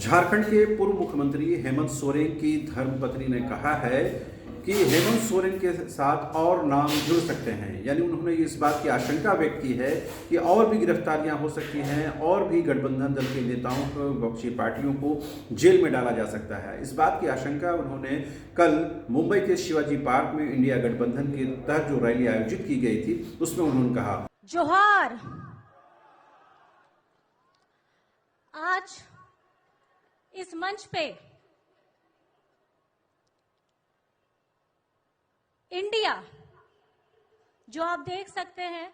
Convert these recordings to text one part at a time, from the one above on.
झारखंड के पूर्व मुख्यमंत्री हेमंत सोरेन की धर्मपत्नी ने कहा है कि हेमंत सोरेन के साथ और नाम जुड़ सकते हैं। यानी उन्होंने इस बात की आशंका व्यक्त की है कि और भी गिरफ्तारियां हो सकती हैं और भी गठबंधन दल के नेताओं को, विपक्षी पार्टियों को जेल में डाला जा सकता है। इस बात की आशंका उन्होंने कल मुंबई के शिवाजी पार्क में इंडिया गठबंधन के तहत जो रैली आयोजित की गई थी उसमें उन्होंने कहा, जोहार। आज इस मंच पे इंडिया, जो आप देख सकते हैं,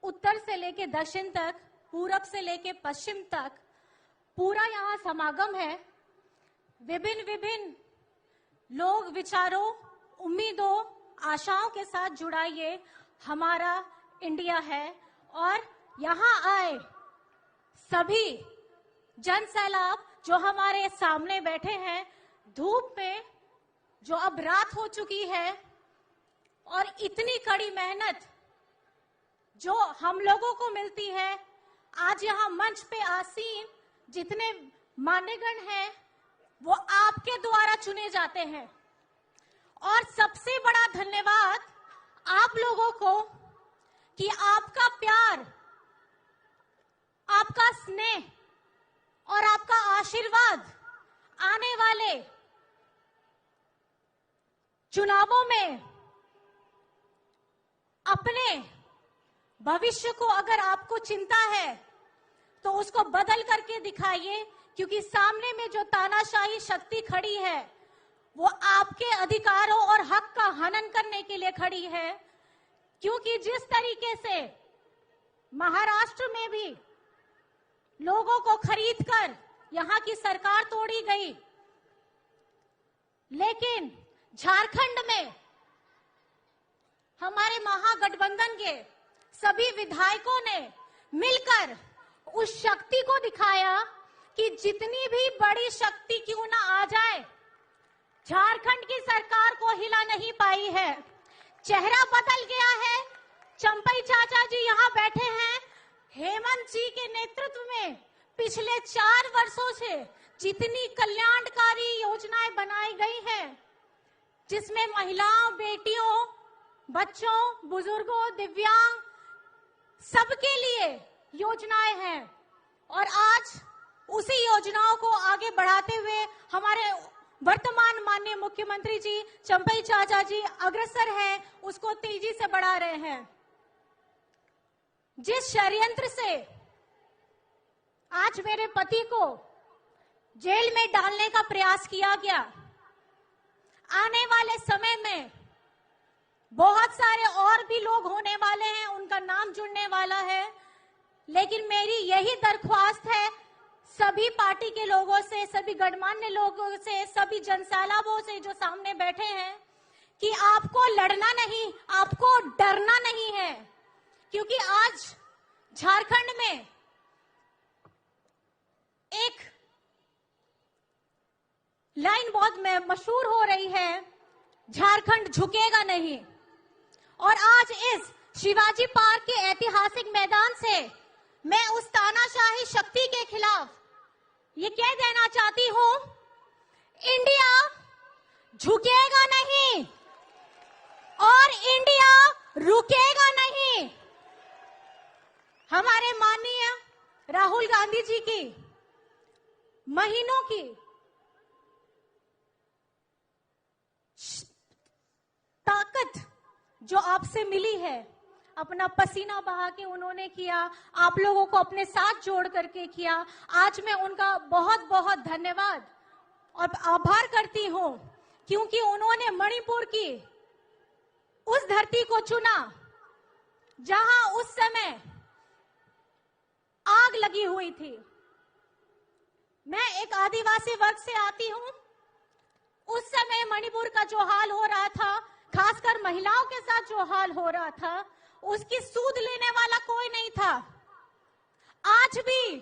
उत्तर से लेके दक्षिण तक, पूरब से लेके पश्चिम तक पूरा यहाँ समागम है। विभिन्न विभिन्न लोग, विचारों, उम्मीदों, आशाओं के साथ जुड़ा ये हमारा इंडिया है। और यहाँ आए सभी जन सैलाब जो हमारे सामने बैठे हैं, धूप में, जो अब रात हो चुकी है, और इतनी कड़ी मेहनत जो हम लोगों को मिलती है, आज यहाँ मंच पे आसीन जितने मान्यगण हैं वो आपके द्वारा चुने जाते हैं। और सबसे बड़ा धन्यवाद आप लोगों को कि आपका प्यार, आपका स्नेह और आपका आशीर्वाद आने वाले चुनावों में अपने भविष्य को अगर आपको चिंता है तो उसको बदल करके दिखाइए, क्योंकि सामने में जो तानाशाही शक्ति खड़ी है वो आपके अधिकारों और हक का हनन करने के लिए खड़ी है। क्योंकि जिस तरीके से महाराष्ट्र में भी लोगों को खरीदकर यहाँ की सरकार तोड़ी गई, लेकिन झारखंड में हमारे महागठबंधन के सभी विधायकों ने मिलकर उस शक्ति को दिखाया कि जितनी भी बड़ी शक्ति क्यों ना आ जाए, झारखंड की सरकार को हिला नहीं पाई है। चेहरा बदल गया है। चंपई चाचा जी यहाँ बैठे हैं। हेमंत जी के नेतृत्व में पिछले 4 वर्षों से जितनी कल्याणकारी योजनाएं बनाई गई हैं, जिसमें महिलाओं, बेटियों, बच्चों, बुजुर्गों, दिव्यांग सबके लिए योजनाएं हैं, और आज उसी योजनाओं को आगे बढ़ाते हुए हमारे वर्तमान माननीय मुख्यमंत्री जी चंपई चाचा जी अग्रसर हैं, उसको तेजी से बढ़ा रहे हैं। जिस षड्यंत्र से आज मेरे पति को जेल में डालने का प्रयास किया गया, आने वाले समय में बहुत सारे और भी लोग होने वाले हैं, उनका नाम जुड़ने वाला है। लेकिन मेरी यही दरख्वास्त है सभी पार्टी के लोगों से, सभी गणमान्य लोगों से, सभी जनसैलाबों से जो सामने बैठे हैं, कि आपको लड़ना नहीं, आपको डरना नहीं है। क्योंकि आज झारखंड में एक लाइन बहुत मशहूर हो रही है, झारखंड झुकेगा नहीं। और आज इस शिवाजी पार्क के ऐतिहासिक मैदान से मैं उस तानाशाही शक्ति के खिलाफ ये कह देना चाहती हूं, इंडिया झुकेगा नहीं और इंडिया रुकेगा नहीं। हमारे माननीय राहुल गांधी जी की महीनों की ताकत जो आपसे मिली है, अपना पसीना बहा के उन्होंने किया, आप लोगों को अपने साथ जोड़ करके किया। आज मैं उनका बहुत बहुत धन्यवाद और आभार करती हूं, क्योंकि उन्होंने मणिपुर की उस धरती को चुना जहां उस समय आग लगी हुई थी। मैं एक आदिवासी वर्ग से आती हूं। उस समय मणिपुर का जो हाल हो रहा था, खासकर महिलाओं के साथ जो हाल हो रहा था, उसकी सूद लेने वाला कोई नहीं था। आज भी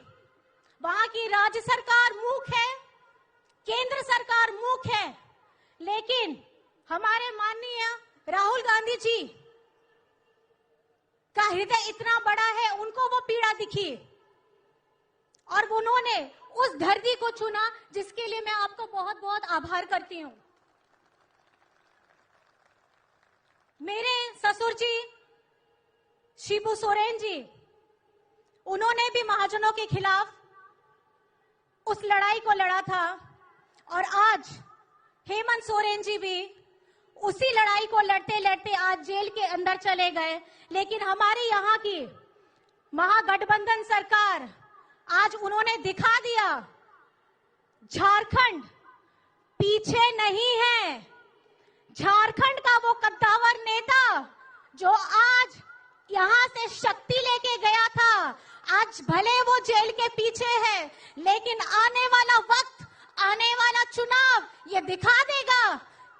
वहां की राज्य सरकार मूक है, केंद्र सरकार मूक है, लेकिन हमारे माननीय राहुल गांधी जी का हृदय इतना बड़ा है, उनको वो पीड़ा दिखी और उन्होंने उस धरती को चुना, जिसके लिए मैं आपको बहुत बहुत आभार करती हूं। मेरे ससुर जी शिबू सोरेन जी, उन्होंने भी महाजनों के खिलाफ उस लड़ाई को लड़ा था, और आज हेमंत सोरेन जी भी उसी लड़ाई को लड़ते लड़ते आज जेल के अंदर चले गए। लेकिन हमारी यहाँ की महागठबंधन सरकार, आज उन्होंने दिखा दिया झारखंड पीछे नहीं है। झारखंड का वो कद्दावर नेता जो आज यहां से शक्ति लेके गया था, आज भले वो जेल के पीछे है, लेकिन आने वाला वक्त, आने वाला चुनाव ये दिखा देगा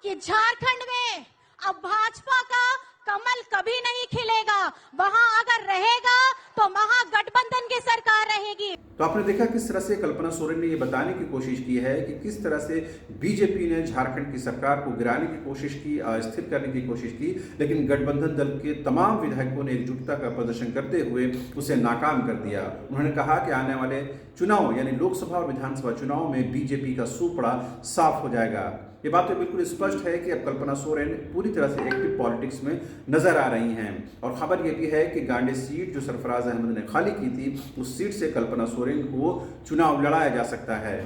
कि झारखंड में अब भाजपा का कमल कभी नहीं खिलेगा। वहां अगर रहेगा तो महागठबंधन की सरकार रहेगी। तो आपने देखा किस तरह से कल्पना सोरेन ने ये बताने की कोशिश की है कि किस तरह से बीजेपी ने झारखंड की सरकार को गिराने की कोशिश की, अस्थिर करने की कोशिश की, लेकिन गठबंधन दल के तमाम विधायकों ने एकजुटता का प्रदर्शन करते हुए उसे नाकाम कर दिया। उन्होंने कहा कि आने वाले चुनाव यानी लोकसभा और विधानसभा चुनाव में बीजेपी का सूपड़ा साफ हो जाएगा। ये बात तो बिल्कुल स्पष्ट है कि अब कल्पना सोरेन पूरी तरह से एक्टिव पॉलिटिक्स में नजर आ रही हैं। और खबर ये भी है कि गांडी सीट जो सरफराज अहमद ने खाली की थी, उस सीट से कल्पना सोरेन को चुनाव लड़ाया जा सकता है।